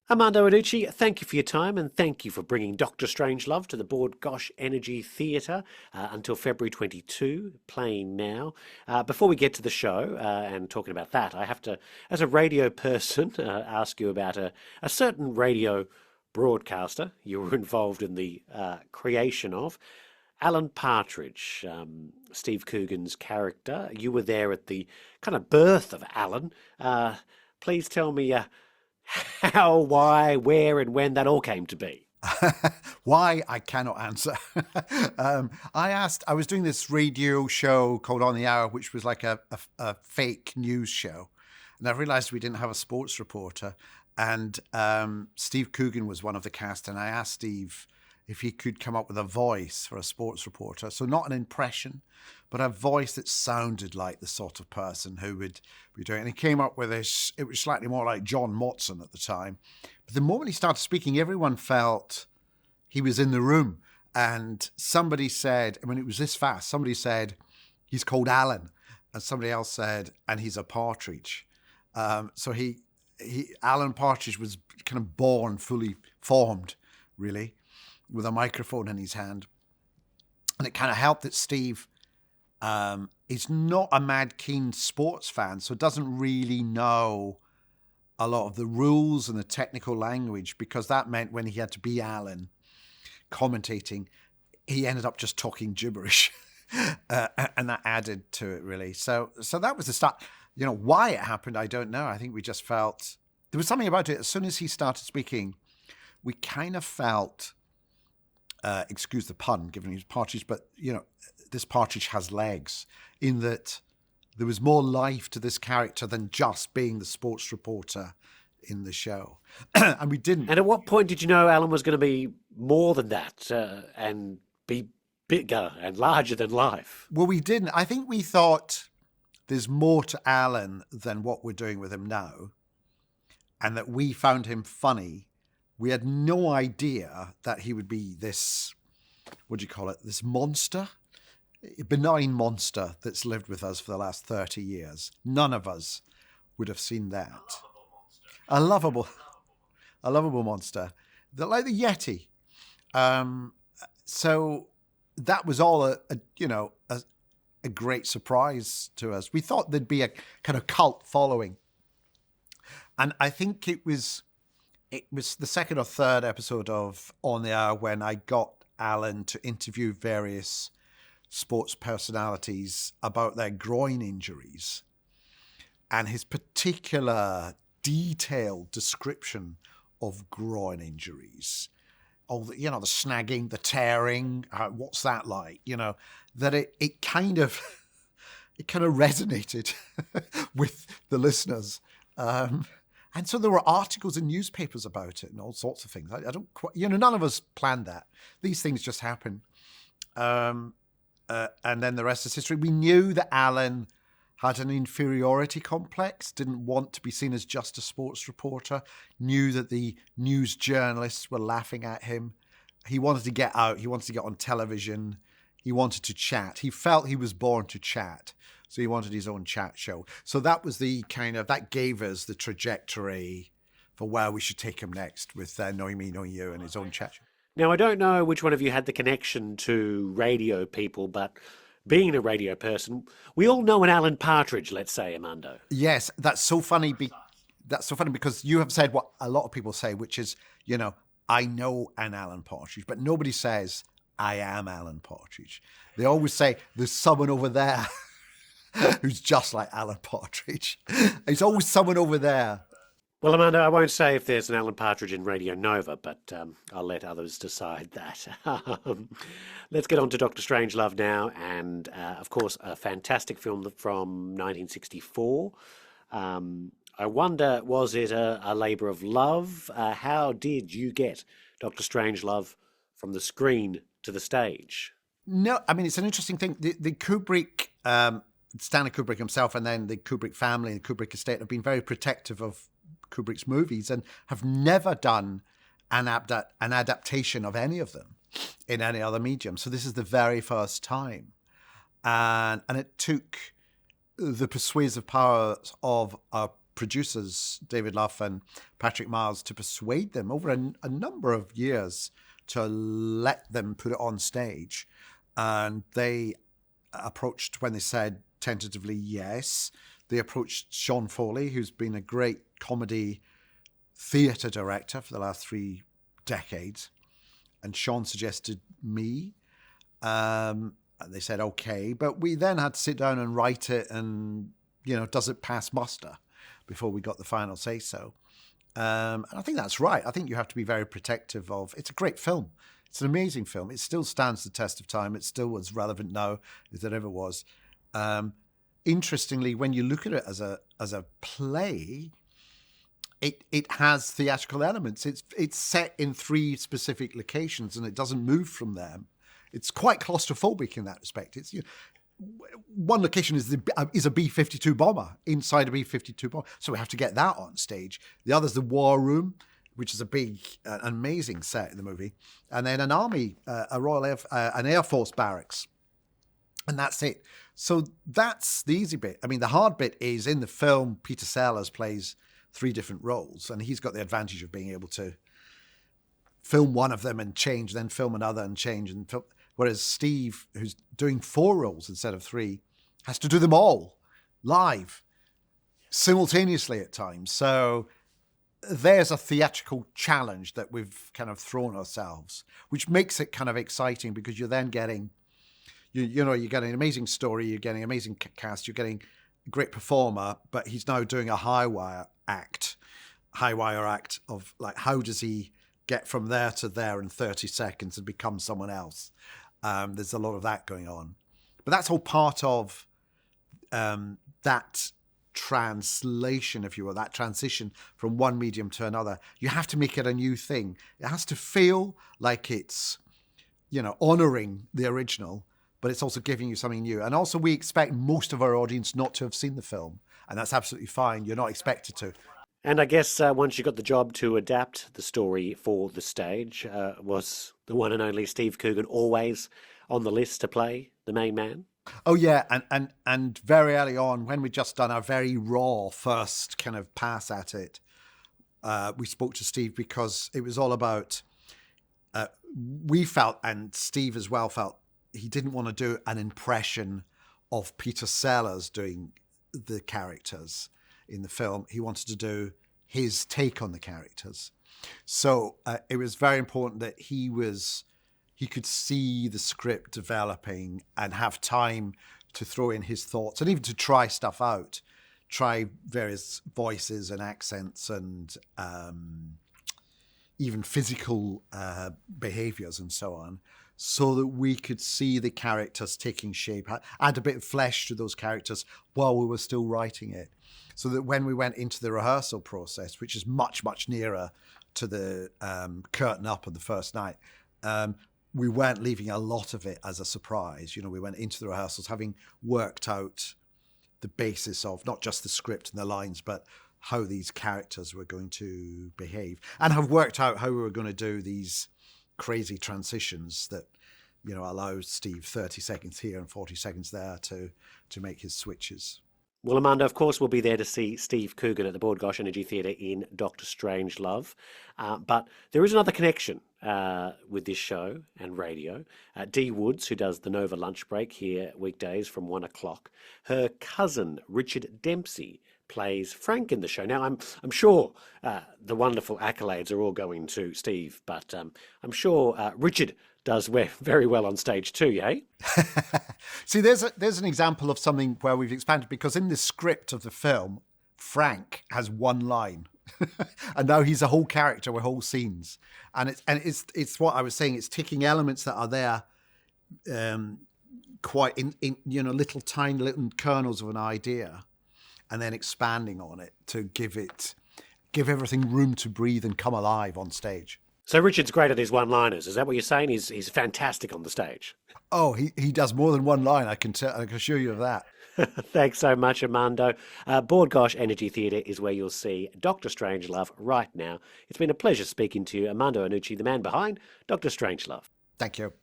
Armando Iannucci, thank you for your time and thank you for bringing Dr. Strangelove to the Bord Gáis Energy Theatre until February 22, playing now. Before we get to the show and talking about that, I have to, as a radio person, ask you about a certain radio broadcaster you were involved in the creation of. Alan Partridge, Steve Coogan's character. You were there at the kind of birth of Alan. Please tell me how, why, where, and when that all came to be. Why, I cannot answer. I was doing this radio show called On the Hour, which was like a fake news show. And I realized we didn't have a sports reporter. And Steve Coogan was one of the cast. And I asked Steve if he could come up with a voice for a sports reporter. So not an impression, but a voice that sounded like the sort of person who would be doing it. And he came up with this, it was slightly more like John Motson at the time. But the moment he started speaking, everyone felt he was in the room. And somebody said, I mean, it was this fast, somebody said, he's called Alan. And somebody else said, and he's a partridge. So Alan Partridge was kind of born, fully formed, really, with a microphone in his hand. And it kind of helped that Steve is not a mad keen sports fan, so doesn't really know a lot of the rules and the technical language, because that meant when he had to be Alan commentating, he ended up just talking gibberish. And that added to it, really. So that was the start. You know, why it happened, I don't know. I think we just felt, there was something about it. As soon as he started speaking, we kind of felt, excuse the pun, given his partridge, but, you know, this partridge has legs, in that there was more life to this character than just being the sports reporter in the show. And we didn't. And at what point did you know Alan was going to be more than that and be bigger and larger than life? Well, we didn't. I think we thought there's more to Alan than what we're doing with him now, and that we found him funny. We had no idea that he would be this, what do you call it, this monster, a benign monster that's lived with us for the last 30 years. None of us would have seen that. A lovable monster, like the Yeti. So that was all a great surprise to us. We thought there'd be a kind of cult following. And I think it was the second or third episode of On the Hour when I got Alan to interview various sports personalities about their groin injuries, and his particular detailed description of groin injuries, all the, you know, the snagging, the tearing, what's that like, you know, that it kind of resonated with the listeners. And so there were articles in newspapers about it and all sorts of things. I don't quite, you know, none of us planned that. These things just happen. And then the rest is history. We knew that Alan had an inferiority complex, didn't want to be seen as just a sports reporter, knew that the news journalists were laughing at him. He wanted to get out. He wanted to get on television. He wanted to chat. He felt he was born to chat. So he wanted his own chat show. So that was that gave us the trajectory for where we should take him next with Knowing Me, Knowing You and his own chat show. Now, I don't know which one of you had the connection to radio people, but being a radio person, we all know an Alan Partridge, let's say, Armando. Yes, that's so funny. That's so funny because you have said what a lot of people say, which is, you know, I know an Alan Partridge, but nobody says, I am Alan Partridge. They always say, there's someone over there who's just like Alan Partridge. There's always someone over there. Well, Armando, I won't say if there's an Alan Partridge in Radio Nova, but I'll let others decide that. Let's get on to Dr. Strangelove now, and of course, a fantastic film from 1964. I wonder, was it a labour of love? How did you get Dr. Strangelove from the screen to the stage? No, I mean, it's an interesting thing. The Kubrick, Stanley Kubrick himself, and then the Kubrick family and the Kubrick estate have been very protective of Kubrick's movies and have never done an adaptation of any of them in any other medium. So this is the very first time. And it took the persuasive powers of a producers, David Luff and Patrick Miles, to persuade them over a number of years to let them put it on stage. And they approached, when they said tentatively yes, they approached Sean Foley, who's been a great comedy theatre director for the last 3 decades. And Sean suggested me. And they said, okay. But we then had to sit down and write it and, does it pass muster before we got the final say-so. And I think that's right. I think you have to be very protective of... It's a great film. It's an amazing film. It still stands the test of time. It's still as relevant now as it ever was. Interestingly, when you look at it as a play, it has theatrical elements. It's set in 3 specific locations and it doesn't move from them. It's quite claustrophobic in that respect. It's one location is a B-52 bomber inside a B-52 bomber, so we have to get that on stage. The other is the war room, which is a big, amazing set in the movie, and then an army, an Air Force barracks, and that's it. So that's the easy bit. I mean, the hard bit is in the film, Peter Sellers plays 3 different roles, and he's got the advantage of being able to film one of them and change, then film another and change, and film. Whereas Steve, who's doing 4 roles instead of 3, has to do them all live, simultaneously at times. So there's a theatrical challenge that we've kind of thrown ourselves, which makes it kind of exciting because you're then getting, you're getting an amazing story, you're getting an amazing cast, you're getting a great performer, but he's now doing a high wire act of like, how does he get from there to there in 30 seconds and become someone else? There's a lot of that going on. But that's all part of that translation, if you will, that transition from one medium to another. You have to make it a new thing. It has to feel like it's, honouring the original, but it's also giving you something new. And also we expect most of our audience not to have seen the film. And that's absolutely fine. You're not expected to. And I guess once you got the job to adapt the story for the stage, was the one and only Steve Coogan always on the list to play the main man? Oh, yeah. And very early on, when we'd just done our very raw first kind of pass at it, we spoke to Steve because it was all about, we felt, and Steve as well felt, he didn't want to do an impression of Peter Sellers doing the characters in the film. He wanted to do his take on the characters. So it was very important that he could see the script developing and have time to throw in his thoughts and even to try stuff out, try various voices and accents and even physical behaviors and so on, so that we could see the characters taking shape, add a bit of flesh to those characters while we were still writing it. So that when we went into the rehearsal process, which is much, much nearer to the curtain up on the first night, we weren't leaving a lot of it as a surprise. We went into the rehearsals having worked out the basis of not just the script and the lines, but how these characters were going to behave, and have worked out how we were going to do these crazy transitions that, allow Steve 30 seconds here and 40 seconds there to make his switches. Well, Armando, of course, we'll be there to see Steve Coogan at the Bord Gáis Energy Theatre in Dr. Strangelove. But there is another connection with this show and radio. Dee Woods, who does the Nova Lunch Break here weekdays from 1 o'clock, her cousin, Richard Dempsey, plays Frank in the show. Now, I'm sure the wonderful accolades are all going to Steve, but I'm sure Richard does very well on stage too, yay? See, there's an example of something where we've expanded, because in the script of the film, Frank has one line. And now he's a whole character with whole scenes. And it's what I was saying, it's taking elements that are there quite in little tiny little kernels of an idea, and then expanding on it to give everything room to breathe and come alive on stage. So Richard's great at his one-liners. Is that what you're saying? He's fantastic on the stage. Oh, he does more than one line. I can assure you of that. Thanks so much, Armando. Bord Gáis Energy Theatre is where you'll see Dr. Strangelove right now. It's been a pleasure speaking to you, Armando Iannucci, the man behind Dr. Strangelove. Thank you.